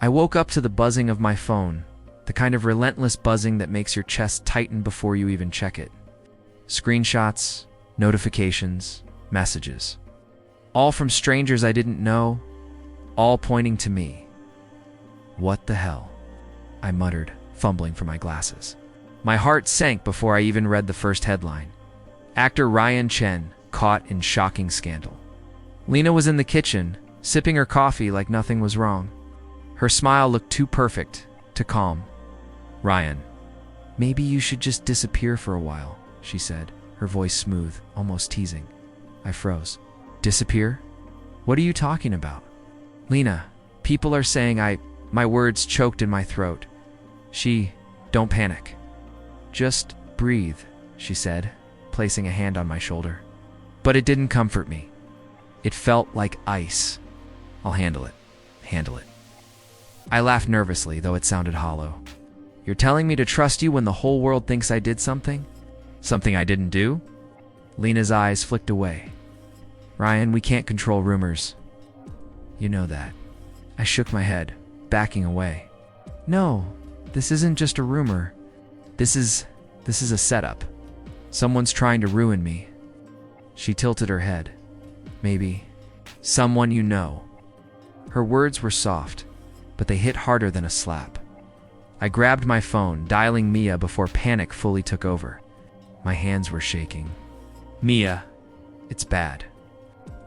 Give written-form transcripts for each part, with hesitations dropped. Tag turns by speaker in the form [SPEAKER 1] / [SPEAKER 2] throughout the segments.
[SPEAKER 1] I woke up to the buzzing of my phone, the kind of relentless buzzing that makes your chest tighten before you even check it. Screenshots, notifications, messages. All from strangers I didn't know, all pointing to me. What the hell? I muttered, fumbling for my glasses. My heart sank before I even read the first headline. Actor Ryan Chen caught in shocking scandal. Lena was in the kitchen, sipping her coffee like nothing was wrong. Her smile looked too perfect to calm. "Ryan, maybe you should just disappear for a while," she said, her voice smooth, almost teasing. I froze. "Disappear? What are you talking about?" "Lena, people are saying My words choked in my throat. Don't panic. Just breathe," she said, placing a hand on my shoulder. But it didn't comfort me. It felt like ice. "I'll handle it. Handle it." I laughed nervously, though it sounded hollow. "You're telling me to trust you when the whole world thinks I did something? Something I didn't do?" Lena's eyes flicked away. "Ryan, we can't control rumors. You know that." I shook my head, backing away. "No, this isn't just a rumor. This is a setup. Someone's trying to ruin me." She tilted her head. "Maybe someone you know." Her words were soft, but they hit harder than a slap. I grabbed my phone, dialing Mia before panic fully took over. My hands were shaking. "Mia, it's bad.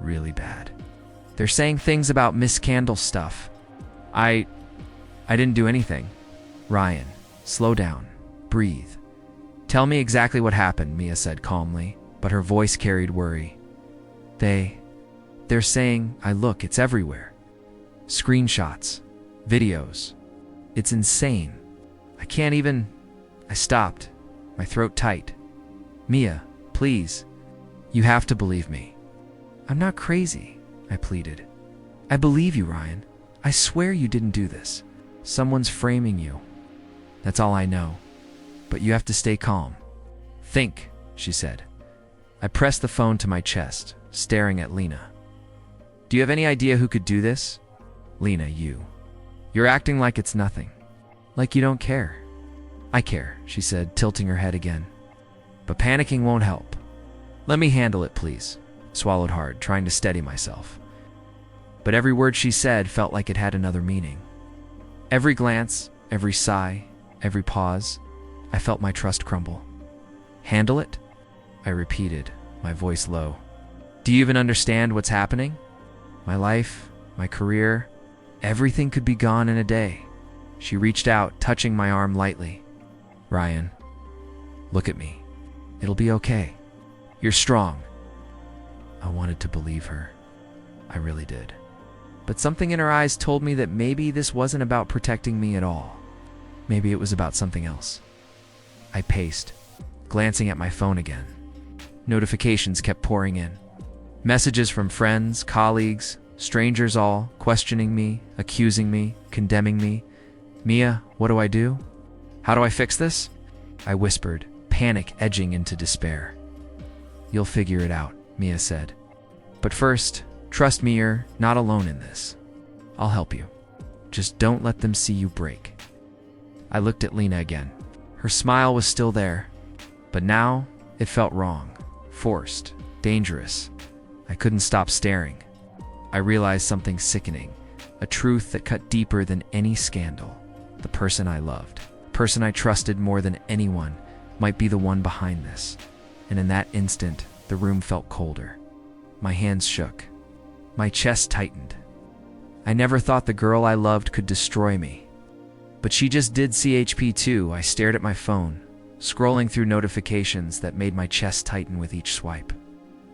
[SPEAKER 1] Really bad. They're saying things about Miss Candle's stuff. I didn't do anything." "Ryan, slow down. Breathe. Tell me exactly what happened," Mia said calmly, but her voice carried worry. They're saying, look, it's everywhere. Screenshots, videos. It's insane. I can't even..." I stopped, my throat tight. "Mia, please. You have to believe me." "I'm not crazy," I pleaded. "I believe you, Ryan. I swear you didn't do this. Someone's framing you. That's all I know. But you have to stay calm. Think," she said. I pressed the phone to my chest, staring at Lena. "Do you have any idea who could do this?" "Lena, you're acting like it's nothing. Like you don't care." "I care," she said, tilting her head again. "But panicking won't help. Let me handle it, please." Swallowed hard, trying to steady myself. But every word she said felt like it had another meaning. Every glance, every sigh, every pause, I felt my trust crumble. "Handle it?" I repeated, my voice low. "Do you even understand what's happening? My life, my career, everything could be gone in a day." She reached out, touching my arm lightly. "Ryan, look at me. It'll be okay. You're strong." I wanted to believe her. I really did. But something in her eyes told me that maybe this wasn't about protecting me at all. Maybe it was about something else. I paced, glancing at my phone again. Notifications kept pouring in. Messages from friends, colleagues, strangers all, questioning me, accusing me, condemning me. "Mia, what do I do? How do I fix this?" I whispered, panic edging into despair. "You'll figure it out," Mia said. "But first, trust me, you're not alone in this. I'll help you. Just don't let them see you break." I looked at Lena again. Her smile was still there, but now it felt wrong, forced, dangerous. I couldn't stop staring. I realized something sickening, a truth that cut deeper than any scandal. The person I loved, the person I trusted more than anyone, might be the one behind this. And in that instant, the room felt colder. My hands shook. My chest tightened. I never thought the girl I loved could destroy me. But she just did. CHP too. I stared at my phone, scrolling through notifications that made my chest tighten with each swipe.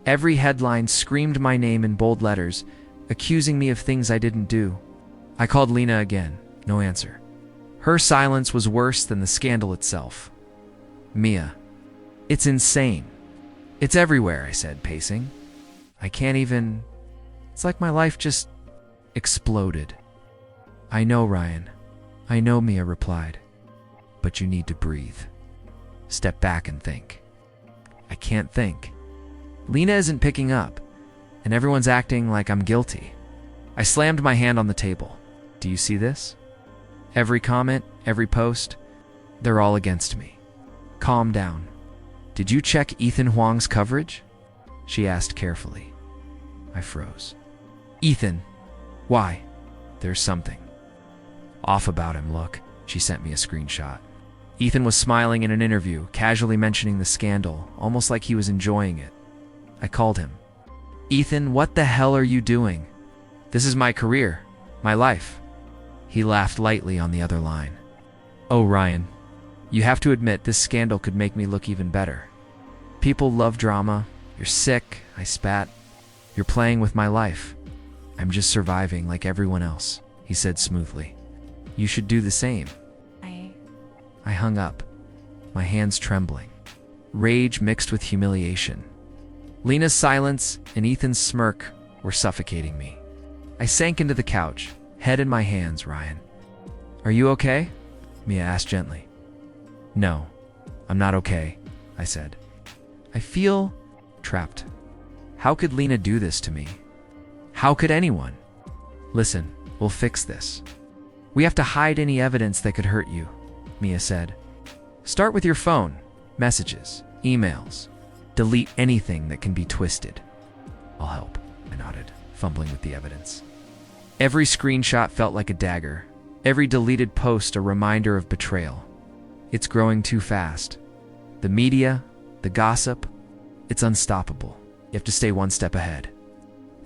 [SPEAKER 1] Every headline screamed my name in bold letters, accusing me of things I didn't do. I called Lena again. No answer. Her silence was worse than the scandal itself. "Mia, it's insane. It's everywhere," I said, pacing. "I can't even... It's like my life just exploded." "I know, Ryan. I know," Mia replied. "But you need to breathe. Step back and think." I can't think. Lena isn't picking up, and everyone's acting like I'm guilty. I slammed my hand on the table. "Do you see this?" Every comment, every post, they're all against me. Calm down. Did you check Ethan Huang's coverage? She asked carefully. I froze. Ethan, why? There's something off about him, look. She sent me a screenshot. Ethan was smiling in an interview, casually mentioning the scandal, almost like he was enjoying it. I called him. Ethan, what the hell are you doing? This is my career, my life. He laughed lightly on the other line. Oh, Ryan, you have to admit this scandal could make me look even better. People love drama. You're sick, I spat. You're playing with my life. I'm just surviving like everyone else, he said smoothly. You should do the same. I hung up, my hands trembling. Rage mixed with humiliation. Lena's silence and Ethan's smirk were suffocating me. I sank into the couch, head in my hands. Ryan, are you okay? Mia asked gently. No, I'm not okay, I said. I feel trapped. How could Lena do this to me? How could anyone? Listen, we'll fix this. We have to hide any evidence that could hurt you, Mia said. Start with your phone, messages, emails. Delete anything that can be twisted. I'll help, I nodded, fumbling with the evidence. Every screenshot felt like a dagger. Every deleted post a reminder of betrayal. It's growing too fast. The media, the gossip, it's unstoppable. You have to stay one step ahead.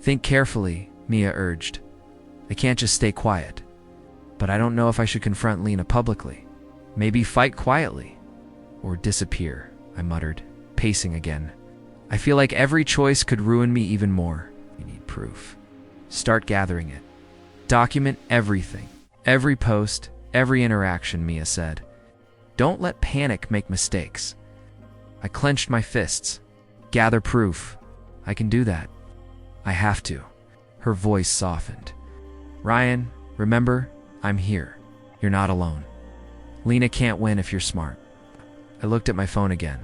[SPEAKER 1] Think carefully, Mia urged. I can't just stay quiet. But I don't know if I should confront Lena publicly. Maybe fight quietly. Or disappear, I muttered, pacing again. I feel like every choice could ruin me even more. You need proof. Start gathering it. Document everything. Every post, every interaction, Mia said. Don't let panic make mistakes. I clenched my fists. Gather proof. I can do that. I have to. Her voice softened. Ryan, remember, I'm here. You're not alone. Lena can't win if you're smart. I looked at my phone again.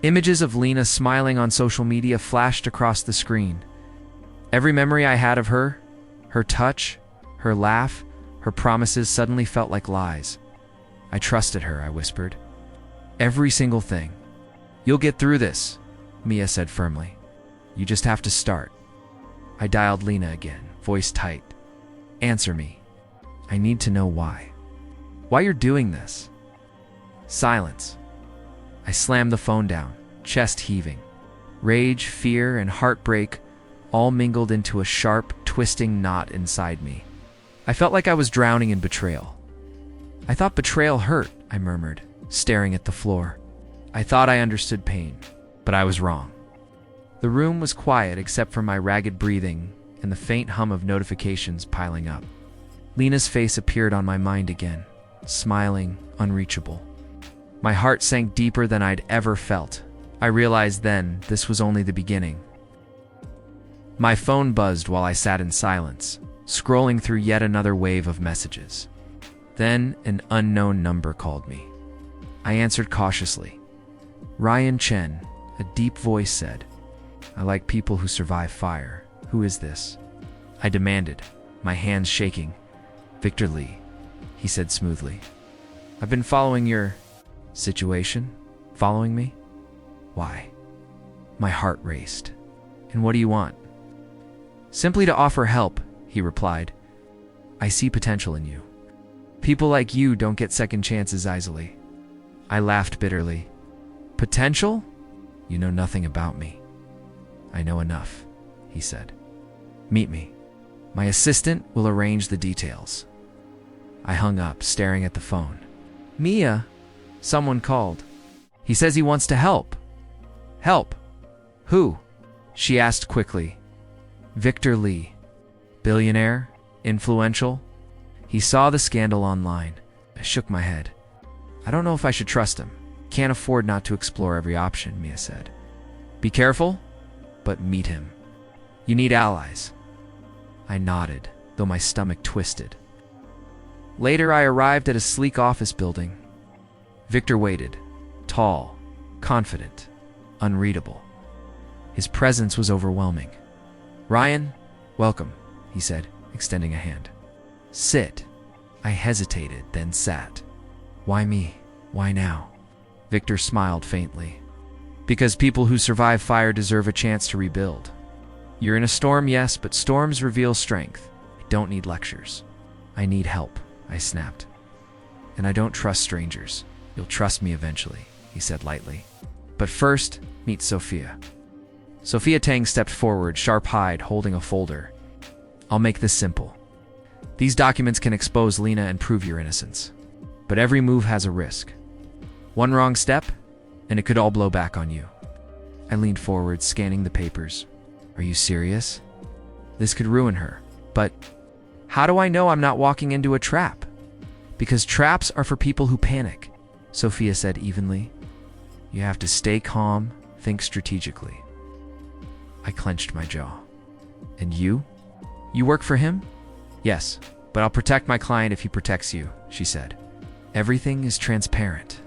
[SPEAKER 1] Images of Lena smiling on social media flashed across the screen. Every memory I had of her, her touch, her laugh, her promises suddenly felt like lies. I trusted her, I whispered. Every single thing. You'll get through this, Mia said firmly. You just have to start. I dialed Lena again, voice tight. Answer me. I need to know why. Why you're doing this. Silence. I slammed the phone down, chest heaving. Rage, fear, and heartbreak all mingled into a sharp, twisting knot inside me. I felt like I was drowning in betrayal. I thought betrayal hurt, I murmured, staring at the floor. I thought I understood pain, but I was wrong. The room was quiet except for my ragged breathing and the faint hum of notifications piling up. Lena's face appeared on my mind again, smiling, unreachable. My heart sank deeper than I'd ever felt. I realized then this was only the beginning. My phone buzzed while I sat in silence, scrolling through yet another wave of messages. Then an unknown number called me. I answered cautiously. Ryan Chen, a deep voice said. I like people who survive fire. Who is this? I demanded, my hands shaking. Victor Lee, he said smoothly. I've been following your situation. Following me? Why? My heart raced. And what do you want? Simply to offer help, he replied. I see potential in you. People like you don't get second chances easily. I laughed bitterly. Potential? You know nothing about me. I know enough, he said. Meet me. My assistant will arrange the details. I hung up, staring at the phone. Mia, someone called. He says he wants to help. Help? Who? She asked quickly. Victor Lee. Billionaire? Influential? He saw the scandal online. I shook my head. I don't know if I should trust him. Can't afford not to explore every option, Mia said. Be careful, but meet him. You need allies. I nodded, though my stomach twisted. Later, I arrived at a sleek office building. Victor waited, tall, confident, unreadable. His presence was overwhelming. Ryan, welcome, he said, extending a hand. Sit. I hesitated, then sat. Why me? Why now? Victor smiled faintly. Because people who survive fire deserve a chance to rebuild. You're in a storm, yes, but storms reveal strength. I don't need lectures. I need help, I snapped. And I don't trust strangers. You'll trust me eventually, he said lightly. But first, meet Sophia. Sophia Tang stepped forward, sharp-eyed, holding a folder. I'll make this simple. These documents can expose Lena and prove your innocence. But every move has a risk. One wrong step, and it could all blow back on you. I leaned forward, scanning the papers. Are you serious? This could ruin her. But how do I know I'm not walking into a trap? Because traps are for people who panic, Sophia said evenly. You have to stay calm, think strategically. I clenched my jaw. And you? You work for him? Yes, but I'll protect my client if he protects you, she said. Everything is transparent.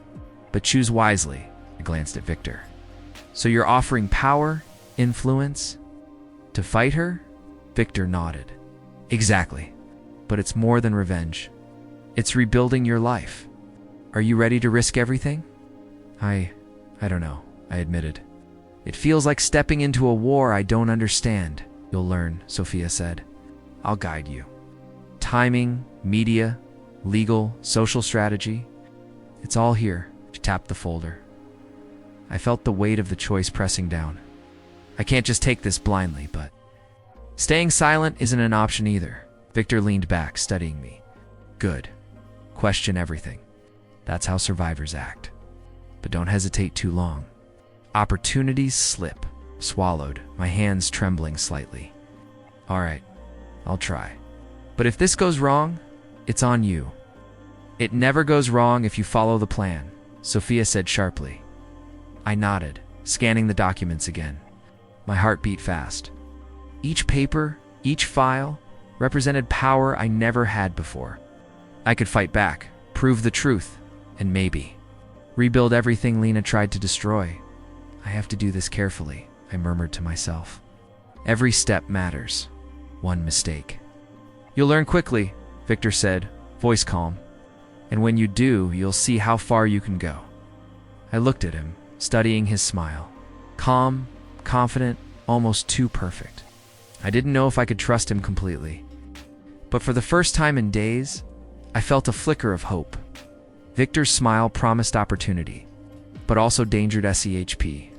[SPEAKER 1] But choose wisely, I glanced at Victor. So you're offering power, influence, to fight her? Victor nodded. Exactly. But it's more than revenge. It's rebuilding your life. Are you ready to risk everything? I don't know, I admitted. It feels like stepping into a war I don't understand. You'll learn, Sophia said. I'll guide you. Timing, media, legal, social strategy. It's all here. She tapped the folder. I felt the weight of the choice pressing down. I can't just take this blindly, but... Staying silent isn't an option either. Victor leaned back, studying me. Good. Question everything. That's how survivors act. But don't hesitate too long. Opportunities slip. Swallowed, my hands trembling slightly. All right, I'll try. But if this goes wrong, it's on you. It never goes wrong if you follow the plan, Sophia said sharply. I nodded, scanning the documents again. My heart beat fast. Each paper, each file, represented power I never had before. I could fight back, prove the truth, and maybe rebuild everything Lena tried to destroy. I have to do this carefully, I murmured to myself. Every step matters. One mistake. You'll learn quickly, Victor said, voice calm. And when you do, you'll see how far you can go. I looked at him, studying his smile. Calm, confident, almost too perfect. I didn't know if I could trust him completely. But for the first time in days, I felt a flicker of hope. Victor's smile promised opportunity, but also danger SEHP.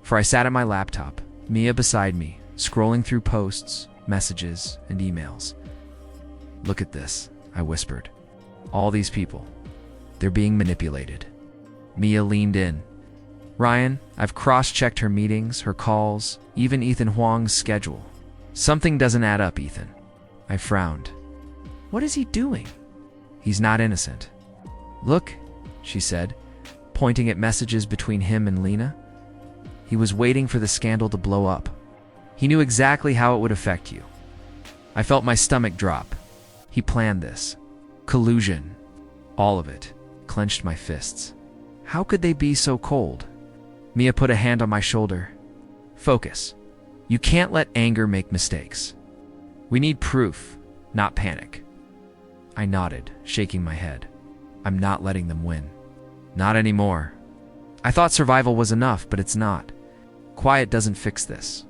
[SPEAKER 1] For I sat at my laptop, Mia beside me, scrolling through posts, messages, and emails. Look at this, I whispered. All these people. They're being manipulated. Mia leaned in. Ryan, I've cross-checked her meetings, her calls, even Ethan Huang's schedule. Something doesn't add up, Ethan. I frowned. What is he doing? He's not innocent. Look, she said, pointing at messages between him and Lena. He was waiting for the scandal to blow up. He knew exactly how it would affect you. I felt my stomach drop. He planned this. Collusion. All of it. Clenched my fists. How could they be so cold? Mia put a hand on my shoulder. Focus. You can't let anger make mistakes. We need proof, not panic. I nodded, shaking my head. I'm not letting them win. Not anymore. I thought survival was enough, but it's not. Quiet doesn't fix this.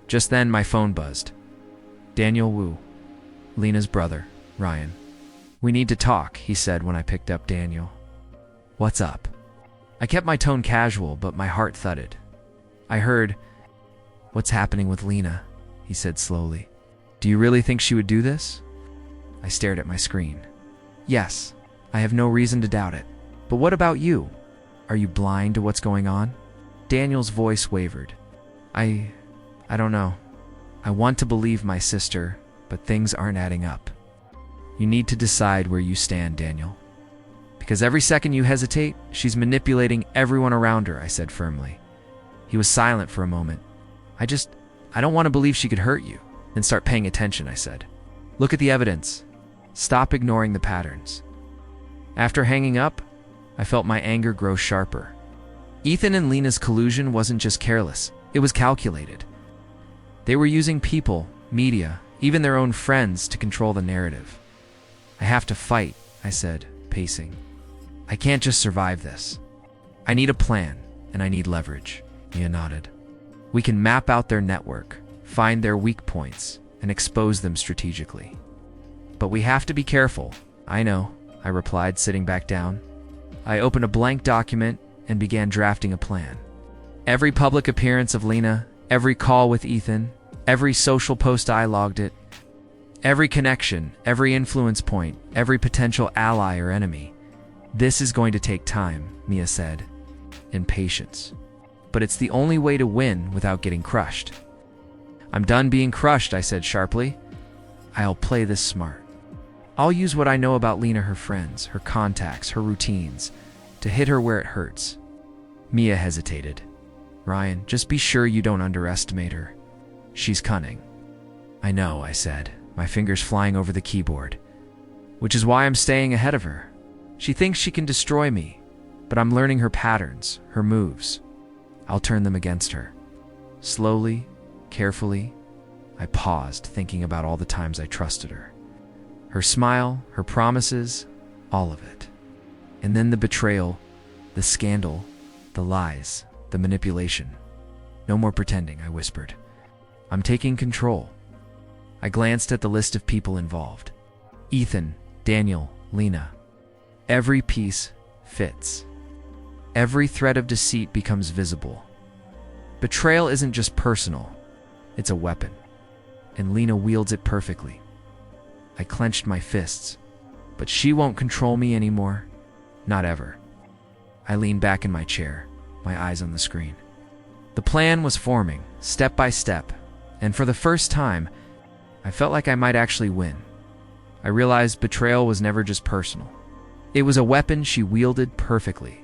[SPEAKER 1] Just then, my phone buzzed. Daniel Wu, Lena's brother, Ryan. We need to talk, he said when I picked up Daniel. What's up? I kept my tone casual, but my heart thudded. I heard, what's happening with Lena, he said slowly. Do you really think she would do this? I stared at my screen. Yes, I have no reason to doubt it. But what about you? Are you blind to what's going on? Daniel's voice wavered. I don't know. I want to believe my sister, but things aren't adding up. You need to decide where you stand, Daniel. Because every second you hesitate, she's manipulating everyone around her, I said firmly. He was silent for a moment. I don't want to believe she could hurt you. Then start paying attention, I said. Look at the evidence. Stop ignoring the patterns. After hanging up, I felt my anger grow sharper. Ethan and Lena's collusion wasn't just careless, it was calculated. They were using people, media, even their own friends to control the narrative. I have to fight, I said, pacing. I can't just survive this. I need a plan, and I need leverage. Mia nodded. We can map out their network, find their weak points, and expose them strategically. But we have to be careful. I know, I replied, sitting back down. I opened a blank document and began drafting a plan. Every public appearance of Lena, every call with Ethan, every social post I logged it, every connection, every influence point, every potential ally or enemy. This is going to take time, Mia said, and patience. But it's the only way to win without getting crushed. I'm done being crushed, I said sharply. I'll play this smart. I'll use what I know about Lena, her friends, her contacts, her routines, to hit her where it hurts. Mia hesitated. Ryan, just be sure you don't underestimate her. She's cunning. I know, I said, my fingers flying over the keyboard. Which is why I'm staying ahead of her. She thinks she can destroy me, but I'm learning her patterns, her moves. I'll turn them against her. Slowly, carefully, I paused, thinking about all the times I trusted her. Her smile, her promises, all of it. And then the betrayal, the scandal, the lies, the manipulation. No more pretending, I whispered. I'm taking control. I glanced at the list of people involved. Ethan, Daniel, Lena. Every piece fits. Every thread of deceit becomes visible. Betrayal isn't just personal, it's a weapon. And Lena wields it perfectly. I clenched my fists. But she won't control me anymore. Not ever. I leaned back in my chair, my eyes on the screen. The plan was forming, step by step, and for the first time, I felt like I might actually win. I realized betrayal was never just personal. It was a weapon she wielded perfectly.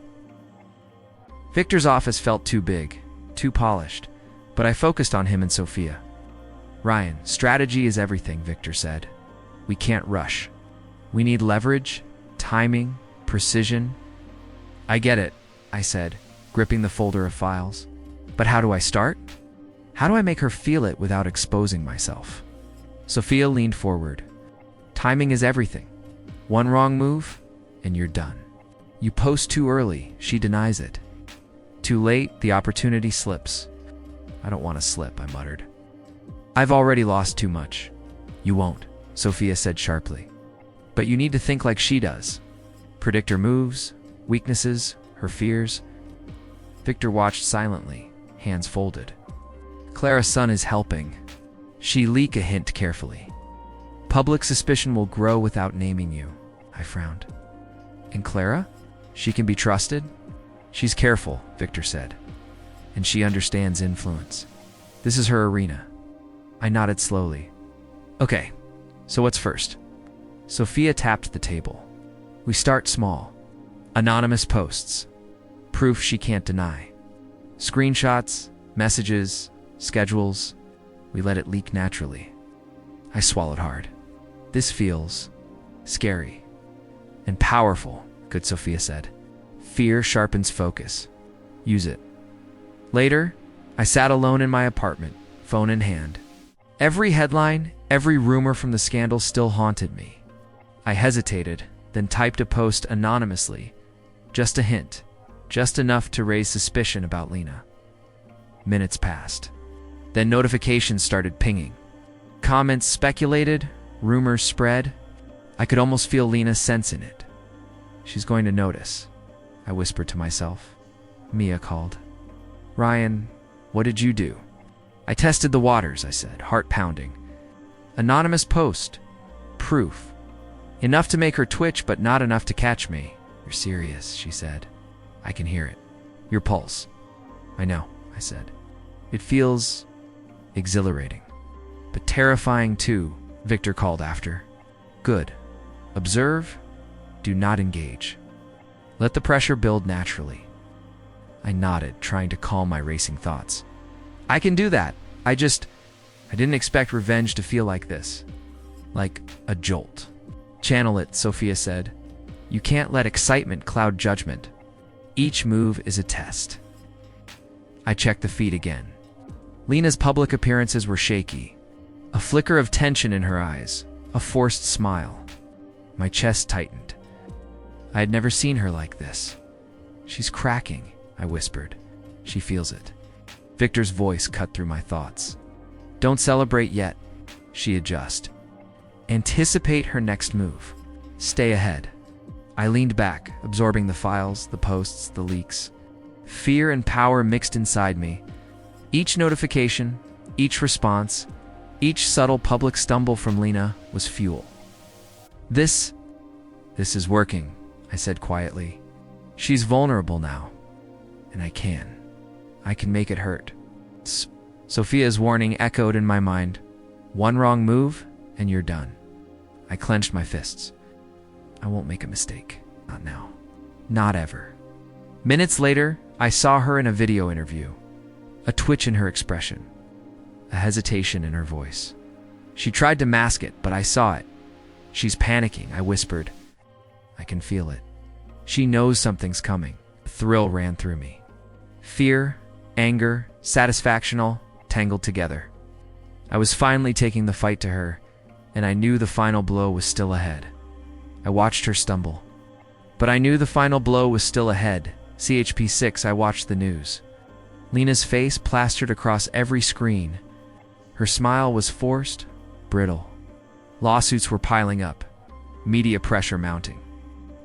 [SPEAKER 1] Victor's office felt too big, too polished, but I focused on him and Sophia. Ryan, strategy is everything, Victor said. We can't rush. We need leverage, timing, precision. I get it, I said, gripping the folder of files. But how do I start? How do I make her feel it without exposing myself? Sophia leaned forward. Timing is everything. One wrong move, and you're done. You post too early, she denies it. Too late, the opportunity slips. I don't want to slip, I muttered. I've already lost too much. You won't, Sophia said sharply. But you need to think like she does. Predict her moves, weaknesses, her fears. Victor watched silently, hands folded. Clara's son is helping. She leak a hint carefully. Public suspicion will grow without naming you, I frowned. And Clara? She can be trusted? She's careful, Victor said. And she understands influence. This is her arena. I nodded slowly. Okay, so what's first? Sophia tapped the table. We start small. Anonymous posts. Proof she can't deny. Screenshots, messages, schedules. We let it leak naturally. I swallowed hard. This feels scary and powerful, good Sophia said. Fear sharpens focus. Use it. Later, I sat alone in my apartment, phone in hand. Every headline, every rumor from the scandal still haunted me. I hesitated, then typed a post anonymously. Just a hint, just enough to raise suspicion about Lena. Minutes passed. Then notifications started pinging. Comments speculated, rumors spread. I could almost feel Lena's sense in it. She's going to notice, I whispered to myself. Mia called. Ryan, what did you do? I tested the waters, I said, heart pounding. Anonymous post. Proof. Enough to make her twitch, but not enough to catch me. You're serious, she said. I can hear it. Your pulse. I know, I said. It feels exhilarating. But terrifying too, Victor called after. Good. Observe. Do not engage. Let the pressure build naturally. I nodded, trying to calm my racing thoughts. I can do that. I didn't expect revenge to feel like this. Like a jolt. Channel it, Sophia said. You can't let excitement cloud judgment. Each move is a test. I checked the feed again. Lena's public appearances were shaky. A flicker of tension in her eyes. A forced smile. My chest tightened. I had never seen her like this. She's cracking, I whispered. She feels it. Victor's voice cut through my thoughts. Don't celebrate yet, she adjusted. Anticipate her next move. Stay ahead. I leaned back, absorbing the files, the posts, the leaks. Fear and power mixed inside me. Each notification, each response, each subtle public stumble from Lena was fuel. This is working, I said quietly. She's vulnerable now, and I can make it hurt. Sophia's warning echoed in my mind. One wrong move, and you're done. I clenched my fists. I won't make a mistake. Not now. Not ever. Minutes later, I saw her in a video interview. A twitch in her expression. A hesitation in her voice. She tried to mask it, but I saw it. She's panicking, I whispered. I can feel it. She knows something's coming. A thrill ran through me. Fear, anger, satisfaction all tangled together. I was finally taking the fight to her, and I knew the final blow was still ahead. I watched her stumble. But I knew the final blow was still ahead. CHP6, I watched the news. Lena's face plastered across every screen. Her smile was forced, brittle. Lawsuits were piling up, media pressure mounting.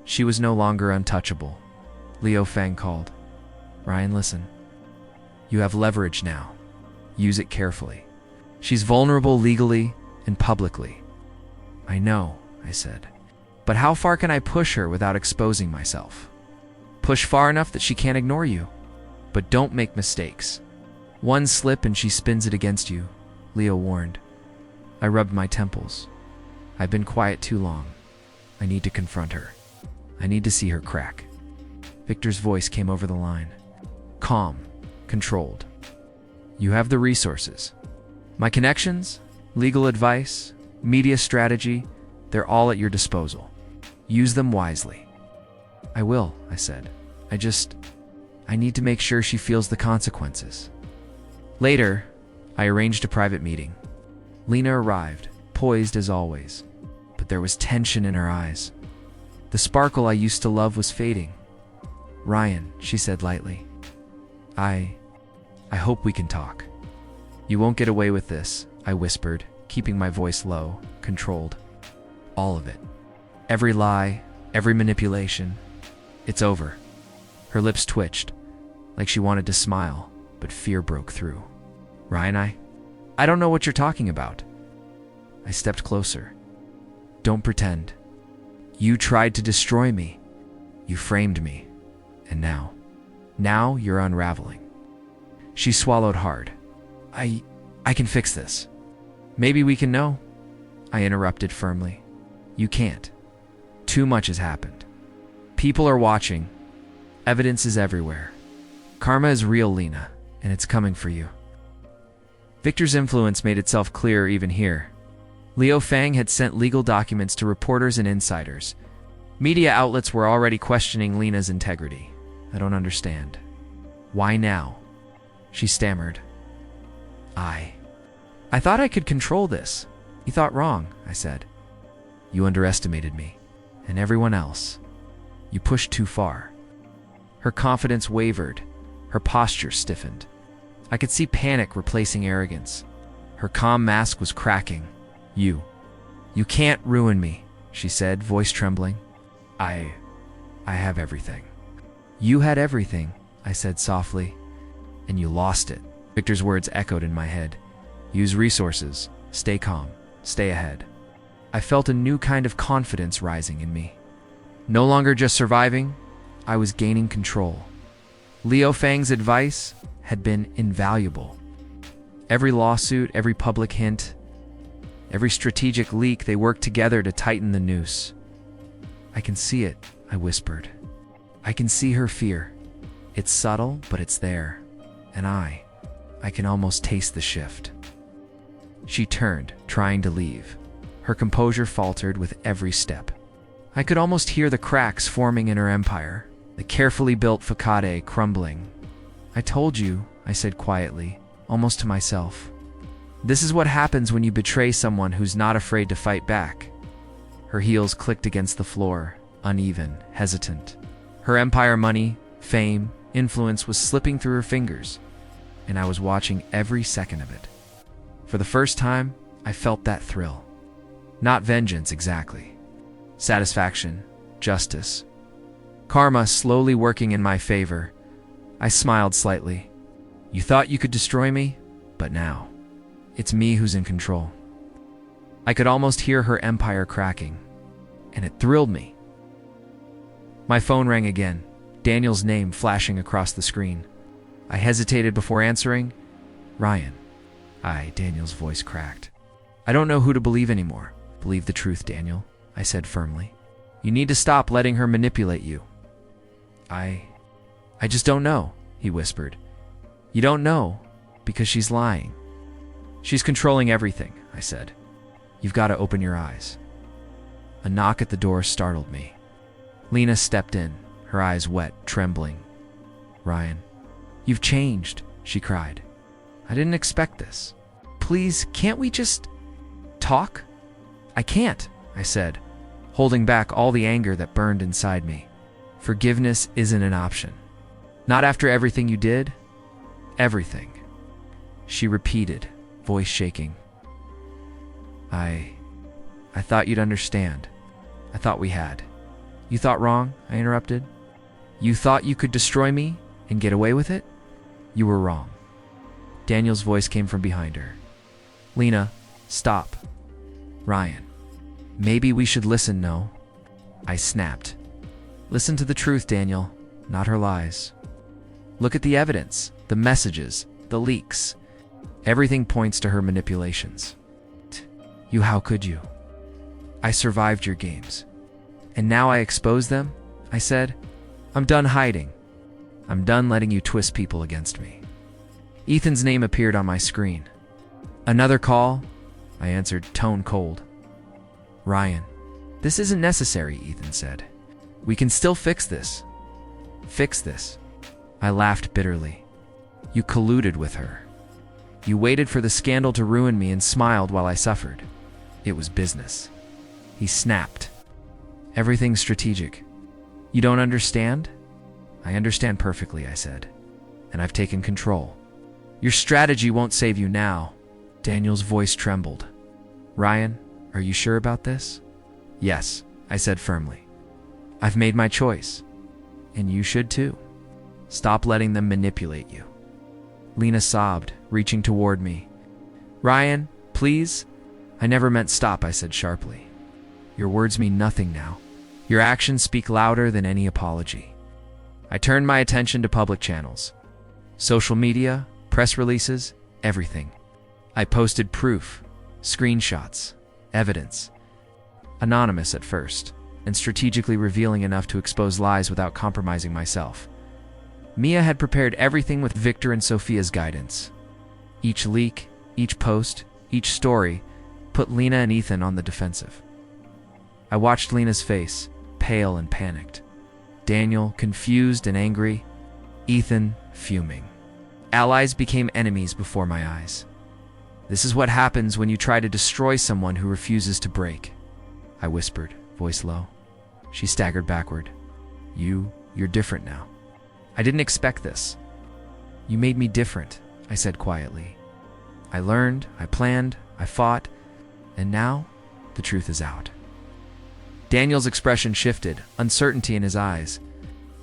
[SPEAKER 1] She was no longer untouchable. Leo Feng called. Ryan, listen. You have leverage now. Use it carefully. She's vulnerable legally and publicly. I know, I said. But how far can I push her without exposing myself? Push far enough that she can't ignore you. But don't make mistakes. One slip and she spins it against you, Leo warned. I rubbed my temples. I've been quiet too long. I need to confront her. I need to see her crack. Victor's voice came over the line. Calm, controlled. You have the resources. My connections, legal advice, media strategy, they're all at your disposal. Use them wisely. I will, I said. I need to make sure she feels the consequences. Later, I arranged a private meeting. Lena arrived, poised as always, but there was tension in her eyes. The sparkle I used to love was fading. Ryan, she said lightly. I hope we can talk. You won't get away with this, I whispered, keeping my voice low, controlled. All of it. Every lie, every manipulation. It's over. Her lips twitched, like she wanted to smile, but fear broke through. Ryan, I don't know what you're talking about. I stepped closer. Don't pretend. You tried to destroy me. You framed me. And now you're unraveling. She swallowed hard. I can fix this. Maybe we can know. I interrupted firmly. You can't. Too much has happened. People are watching. Evidence is everywhere. Karma is real, Lena, and it's coming for you. Victor's influence made itself clear even here. Leo Feng had sent legal documents to reporters and insiders. Media outlets were already questioning Lena's integrity. I don't understand. Why now? She stammered. I thought I could control this. You thought wrong, I said. You underestimated me, and everyone else. You pushed too far. Her confidence wavered. Her posture stiffened. I could see panic replacing arrogance. Her calm mask was cracking. You can't ruin me, she said, voice trembling. I have everything. You had everything, I said softly, and you lost it. Victor's words echoed in my head. Use resources. Stay calm. Stay ahead. I felt a new kind of confidence rising in me. No longer just surviving, I was gaining control. Leo Feng's advice had been invaluable. Every lawsuit, every public hint, every strategic leak, they worked together to tighten the noose. I can see it, I whispered. I can see her fear. It's subtle, but it's there. And I can almost taste the shift. She turned, trying to leave. Her composure faltered with every step. I could almost hear the cracks forming in her empire, the carefully built facade crumbling. I told you, I said quietly, almost to myself. This is what happens when you betray someone who's not afraid to fight back. Her heels clicked against the floor, uneven, hesitant. Her empire, money, fame, influence was slipping through her fingers, and I was watching every second of it. For the first time, I felt that thrill. Not vengeance exactly. Satisfaction, justice. Karma slowly working in my favor. I smiled slightly. You thought you could destroy me, but now, it's me who's in control. I could almost hear her empire cracking, and it thrilled me. My phone rang again, Daniel's name flashing across the screen. I hesitated before answering. Ryan. Daniel's voice cracked. I don't know who to believe anymore. Believe the truth, Daniel, I said firmly. You need to stop letting her manipulate you. I just don't know, he whispered. You don't know because she's lying. She's controlling everything, I said. You've got to open your eyes. A knock at the door startled me. Lena stepped in, her eyes wet, trembling. Ryan, you've changed, she cried. I didn't expect this. Please, can't we just talk? I can't, I said, holding back all the anger that burned inside me. Forgiveness isn't an option. Not after everything you did. Everything. She repeated, voice shaking. I thought you'd understand. I thought we had. You thought wrong, I interrupted. You thought you could destroy me and get away with it? You were wrong. Daniel's voice came from behind her. Lena, stop. Ryan, maybe we should listen, no? I snapped. Listen to the truth, Daniel, not her lies. Look at the evidence, the messages, the leaks. Everything points to her manipulations. How could you? I survived your games. And now I expose them, I said. I'm done hiding. I'm done letting you twist people against me. Ethan's name appeared on my screen. Another call? I answered, tone cold. Ryan, this isn't necessary, Ethan said. We can still fix this. Fix this. I laughed bitterly. You colluded with her. You waited for the scandal to ruin me and smiled while I suffered. It was business. He snapped. Everything's strategic. You don't understand? I understand perfectly, I said. And I've taken control. Your strategy won't save you now. Daniel's voice trembled. Ryan, are you sure about this? Yes, I said firmly. I've made my choice. And you should too. Stop letting them manipulate you. Lena sobbed, reaching toward me. Ryan, please? I never meant stop, I said sharply. Your words mean nothing now. Your actions speak louder than any apology. I turned my attention to public channels. Social media, press releases, everything. I posted proof, screenshots, evidence. Anonymous at first, and strategically revealing enough to expose lies without compromising myself. Mia had prepared everything with Victor and Sophia's guidance. Each leak, each post, each story put Lena and Ethan on the defensive. I watched Lena's face, pale and panicked. Daniel, confused and angry. Ethan, fuming. Allies became enemies before my eyes. This is what happens when you try to destroy someone who refuses to break, I whispered, voice low. She staggered backward. You're different now. I didn't expect this. You made me different, I said quietly. I learned, I planned, I fought, and now the truth is out. Daniel's expression shifted, uncertainty in his eyes.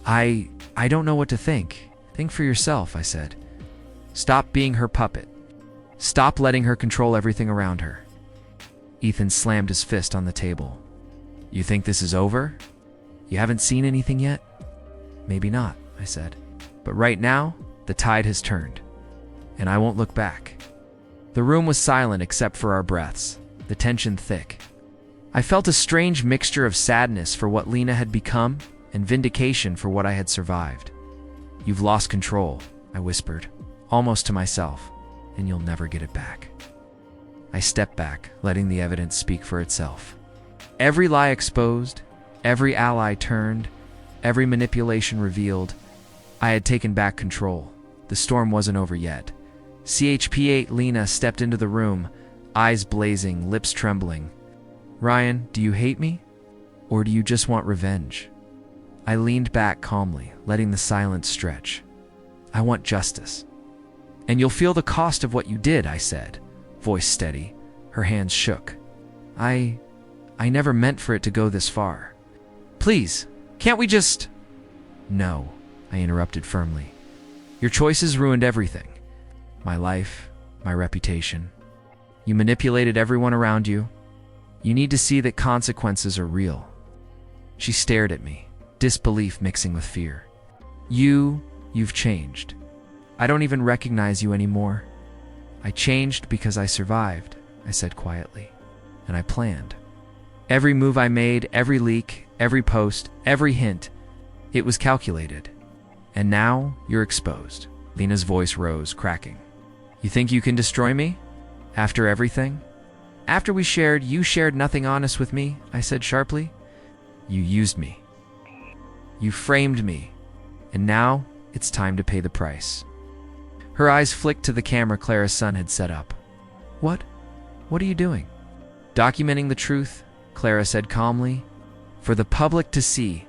[SPEAKER 1] I don't know what to think. Think for yourself, I said. Stop being her puppet. Stop letting her control everything around her. Ethan slammed his fist on the table. You think this is over? You haven't seen anything yet? Maybe not, I said. But right now, the tide has turned, and I won't look back. The room was silent except for our breaths, the tension thick. I felt a strange mixture of sadness for what Lena had become and vindication for what I had survived. You've lost control, I whispered, almost to myself, and you'll never get it back. I stepped back, letting the evidence speak for itself. Every lie exposed, every ally turned, every manipulation revealed. I had taken back control. The storm wasn't over yet. CHP8 Lena stepped into the room, eyes blazing, lips trembling. Ryan, do you hate me? Or do you just want revenge? I leaned back calmly, letting the silence stretch. I want justice. And you'll feel the cost of what you did, I said, voice steady. Her hands shook. I never meant for it to go this far. Please, can't we just... No, I interrupted firmly. Your choices ruined everything. My life, my reputation. You manipulated everyone around you. You need to see that consequences are real. She stared at me, disbelief mixing with fear. You've changed. I don't even recognize you anymore. I changed because I survived, I said quietly, and I planned. Every move I made, every leak, every post, every hint, it was calculated. And now you're exposed. Lena's voice rose, cracking. You think you can destroy me? After everything? After you shared nothing honest with me, I said sharply. You used me. You framed me. And now it's time to pay the price. Her eyes flicked to the camera Clara's son had set up. What? What are you doing? Documenting the truth, Clara said calmly. For the public to see.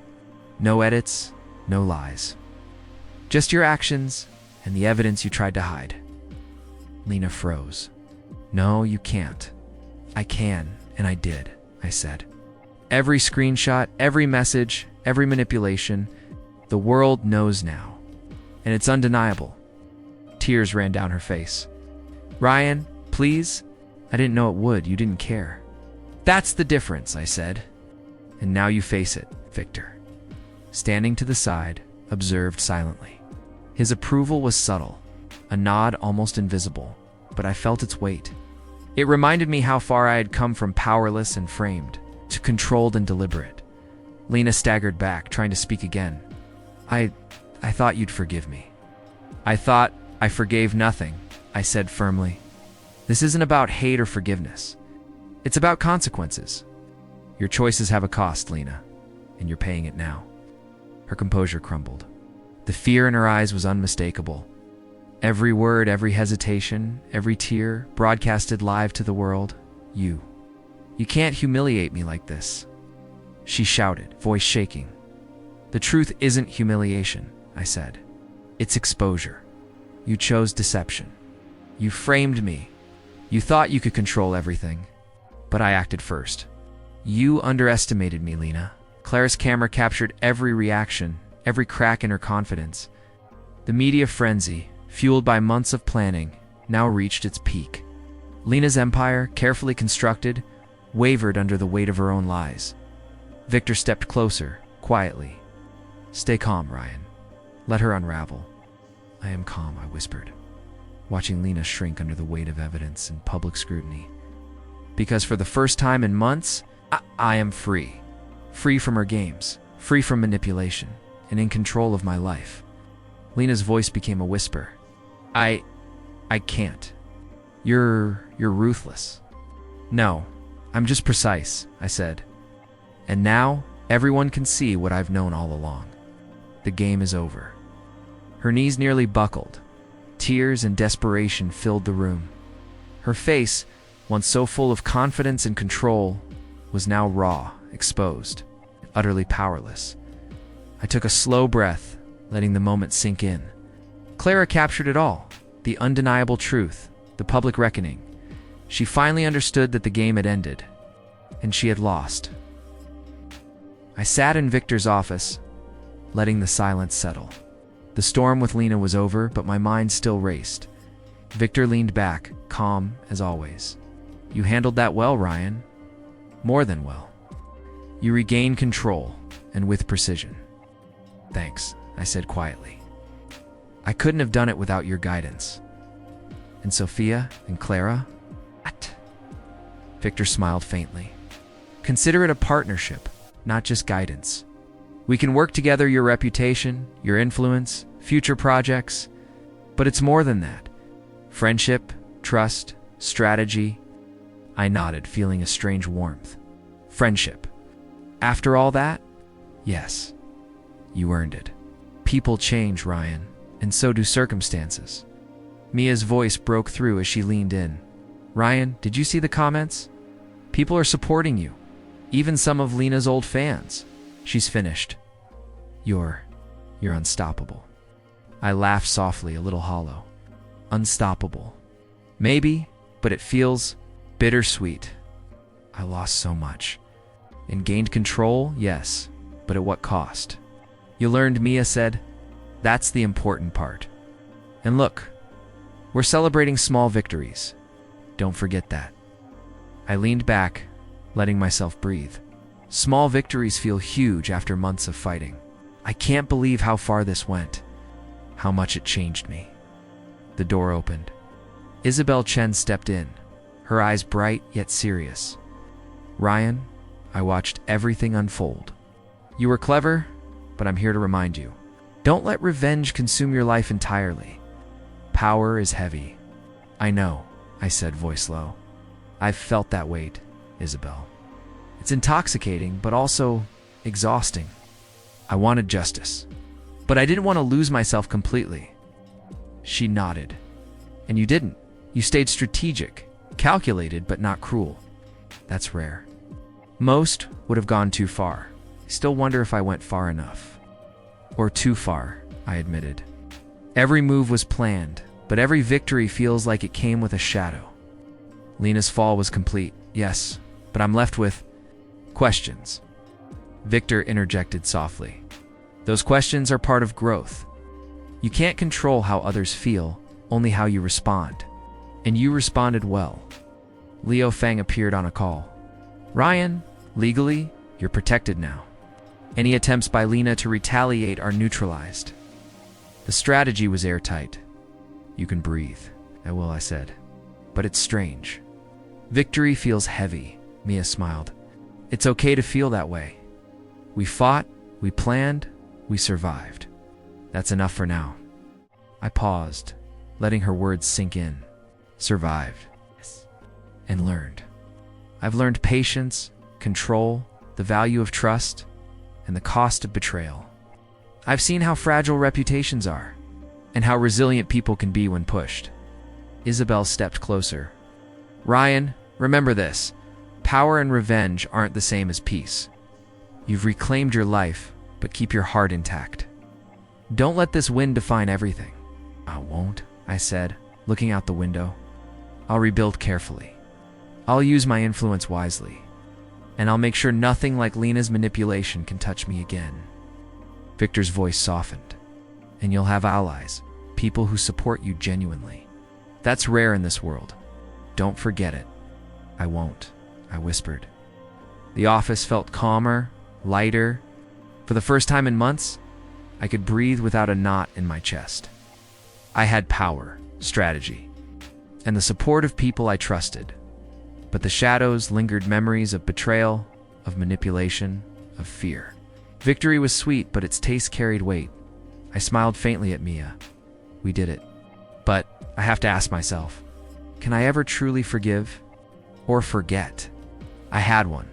[SPEAKER 1] No edits, no lies. Just your actions and the evidence you tried to hide. Lena froze. No, you can't. I can, and I did, I said. Every screenshot, every message, every manipulation, the world knows now. And it's undeniable. Tears ran down her face. Ryan, please? I didn't know it would. You didn't care. That's the difference, I said. And now you face it, Victor. Standing to the side, observed silently. His approval was subtle, a nod almost invisible, but I felt its weight. It reminded me how far I had come from powerless and framed to controlled and deliberate. Lena staggered back, trying to speak again. I thought you'd forgive me. I thought I forgave nothing, I said firmly. This isn't about hate or forgiveness. It's about consequences. Your choices have a cost, Lena, and you're paying it now. Her composure crumbled. The fear in her eyes was unmistakable. Every word, every hesitation, every tear, broadcasted live to the world. You can't humiliate me like this. She shouted, voice shaking. The truth isn't humiliation, I said. It's exposure. You chose deception. You framed me. You thought you could control everything. But I acted first. You underestimated me, Lena. Clara's camera captured every reaction, every crack in her confidence. The media frenzy, fueled by months of planning, now reached its peak. Lena's empire, carefully constructed, wavered under the weight of her own lies. Victor stepped closer, quietly. Stay calm, Ryan. Let her unravel. I am calm, I whispered, watching Lena shrink under the weight of evidence and public scrutiny. Because for the first time in months, I am free. Free from her games, free from manipulation, and in control of my life. Lena's voice became a whisper. I can't. You're ruthless. No, I'm just precise, I said. And now, everyone can see what I've known all along. The game is over. Her knees nearly buckled. Tears and desperation filled the room. Her face, once so full of confidence and control, was now raw, exposed, utterly powerless. I took a slow breath, letting the moment sink in. Clara captured it all, the undeniable truth, the public reckoning. She finally understood that the game had ended, and she had lost. I sat in Victor's office, letting the silence settle. The storm with Lena was over, but my mind still raced. Victor leaned back, calm as always. You handled that well, Ryan. More than well. You regained control, and with precision. Thanks, I said quietly. I couldn't have done it without your guidance. And Sophia and Clara? What? Victor smiled faintly. Consider it a partnership, not just guidance. We can work together, your reputation, your influence, future projects. But it's more than that. Friendship, trust, strategy. I nodded, feeling a strange warmth. Friendship. After all that? Yes. You earned it. People change, Ryan, and so do circumstances. Mia's voice broke through as she leaned in. Ryan, did you see the comments? People are supporting you, even some of Lena's old fans. She's finished. You're unstoppable. I laughed softly, a little hollow. Unstoppable. Maybe, but it feels bittersweet. I lost so much. And gained control, yes, but at what cost? You learned, Mia said. That's the important part. And look, we're celebrating small victories. Don't forget that. I leaned back, letting myself breathe. Small victories feel huge after months of fighting. I can't believe how far this went, how much it changed me. The door opened. Isabel Chen stepped in, her eyes bright yet serious. Ryan, I watched everything unfold. You were clever, but I'm here to remind you. Don't let revenge consume your life entirely. Power is heavy. I know, I said, voice low. I've felt that weight, Isabel. It's intoxicating, but also exhausting. I wanted justice, but I didn't want to lose myself completely. She nodded. And you didn't. You stayed strategic, calculated, but not cruel. That's rare. Most would have gone too far. I still wonder if I went far enough. Or too far, I admitted. Every move was planned, but every victory feels like it came with a shadow. Lena's fall was complete, yes, but I'm left with questions. Victor interjected softly. Those questions are part of growth. You can't control how others feel, only how you respond. And you responded well. Leo Feng appeared on a call. Ryan, legally, you're protected now. Any attempts by Lena to retaliate are neutralized. The strategy was airtight. You can breathe. I will, I said. But it's strange. Victory feels heavy, Mia smiled. It's okay to feel that way. We fought, we planned, we survived. That's enough for now. I paused, letting her words sink in. Survived. Yes. And learned. I've learned patience, control, the value of trust, and the cost of betrayal. I've seen how fragile reputations are, and how resilient people can be when pushed. Isabel stepped closer. Ryan, remember this. Power and revenge aren't the same as peace. You've reclaimed your life, but keep your heart intact. Don't let this win define everything. I won't, I said, looking out the window. I'll rebuild carefully. I'll use my influence wisely. And I'll make sure nothing like Lena's manipulation can touch me again. Victor's voice softened. And you'll have allies, people who support you genuinely. That's rare in this world. Don't forget it. I won't, I whispered. The office felt calmer, lighter. For the first time in months, I could breathe without a knot in my chest. I had power, strategy, and the support of people I trusted. But the shadows lingered, memories of betrayal, of manipulation, of fear. Victory was sweet, but its taste carried weight. I smiled faintly at Mia. We did it. But I have to ask myself, can I ever truly forgive or forget? I had one,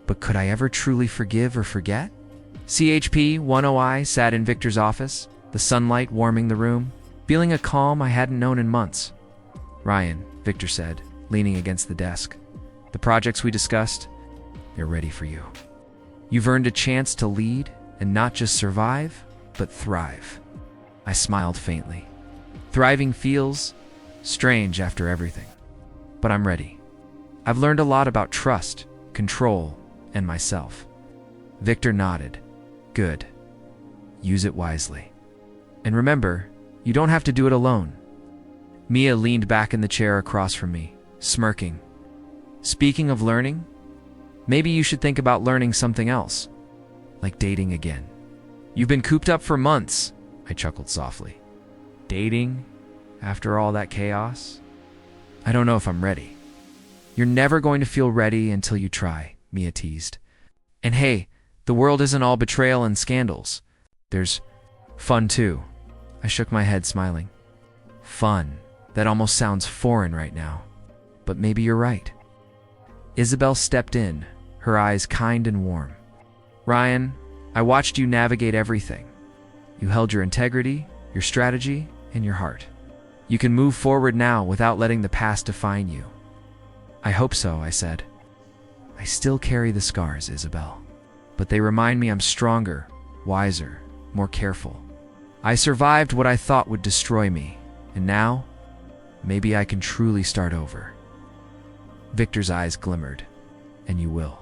[SPEAKER 1] but could I ever truly forgive or forget? CHP-10I sat in Victor's office, the sunlight warming the room, feeling a calm I hadn't known in months. Ryan, Victor said, leaning against the desk. The projects we discussed, they're ready for you. You've earned a chance to lead and not just survive, but thrive. I smiled faintly. Thriving feels strange after everything, but I'm ready. I've learned a lot about trust, control, and myself. Victor nodded. Good. Use it wisely. And remember, you don't have to do it alone. Mia leaned back in the chair across from me, smirking. Speaking of learning, maybe you should think about learning something else, like dating again. You've been cooped up for months, I chuckled softly. Dating? After all that chaos? I don't know if I'm ready. You're never going to feel ready until you try, Mia teased. And hey, the world isn't all betrayal and scandals. There's fun too. I shook my head, smiling. Fun. That almost sounds foreign right now. But maybe you're right. Isabel stepped in, her eyes kind and warm. Ryan, I watched you navigate everything. You held your integrity, your strategy, and your heart. You can move forward now without letting the past define you. I hope so, I said. I still carry the scars, Isabel, but they remind me I'm stronger, wiser, more careful. I survived what I thought would destroy me, and now, maybe I can truly start over. Victor's eyes glimmered. And you will.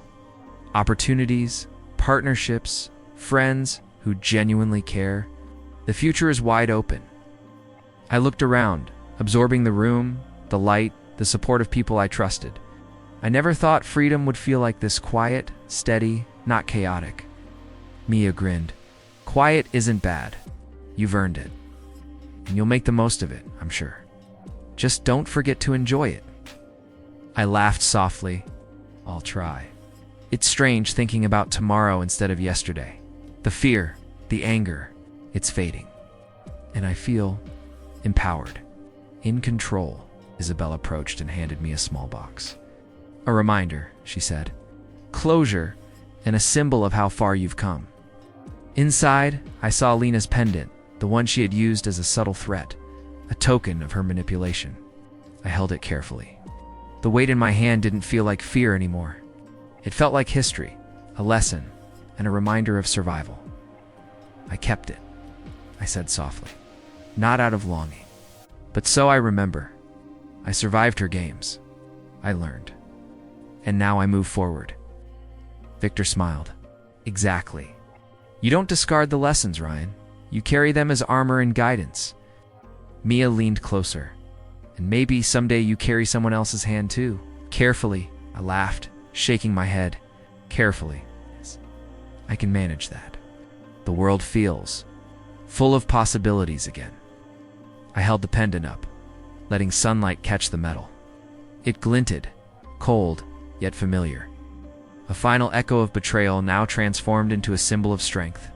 [SPEAKER 1] Opportunities, partnerships, friends who genuinely care. The future is wide open. I looked around, absorbing the room, the light, the support of people I trusted. I never thought freedom would feel like this: quiet, steady, not chaotic. Mia grinned. Quiet isn't bad. You've earned it. And you'll make the most of it, I'm sure. Just don't forget to enjoy it. I laughed softly. I'll try. It's strange thinking about tomorrow instead of yesterday. The fear, the anger, it's fading. And I feel empowered, in control. Isabel approached and handed me a small box. A reminder, she said. Closure, and a symbol of how far you've come. Inside, I saw Lena's pendant, the one she had used as a subtle threat, a token of her manipulation. I held it carefully. The weight in my hand didn't feel like fear anymore. It felt like history, a lesson, and a reminder of survival. I kept it, I said softly, not out of longing. But so I remember. I survived her games. I learned. And now I move forward. Victor smiled. Exactly. You don't discard the lessons, Ryan. You carry them as armor and guidance. Mia leaned closer. And maybe someday you carry someone else's hand too. Carefully, I laughed, shaking my head. Carefully. I can manage that. The world feels full of possibilities again. I held the pendant up, letting sunlight catch the metal. It glinted, cold, yet familiar. A final echo of betrayal now transformed into a symbol of strength.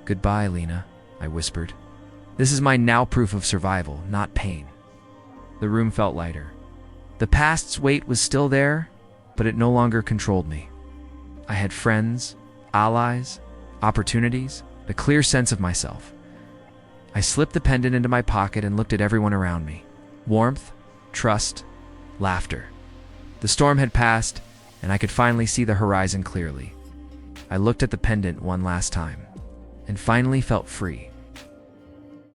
[SPEAKER 1] Goodbye, Lena, I whispered. This is my now proof of survival, not pain. The room felt lighter. The past's weight was still there, but it no longer controlled me. I had friends, allies, opportunities, a clear sense of myself. I slipped the pendant into my pocket and looked at everyone around me. Warmth, trust, laughter. The storm had passed, and I could finally see the horizon clearly. I looked at the pendant one last time, and finally felt free.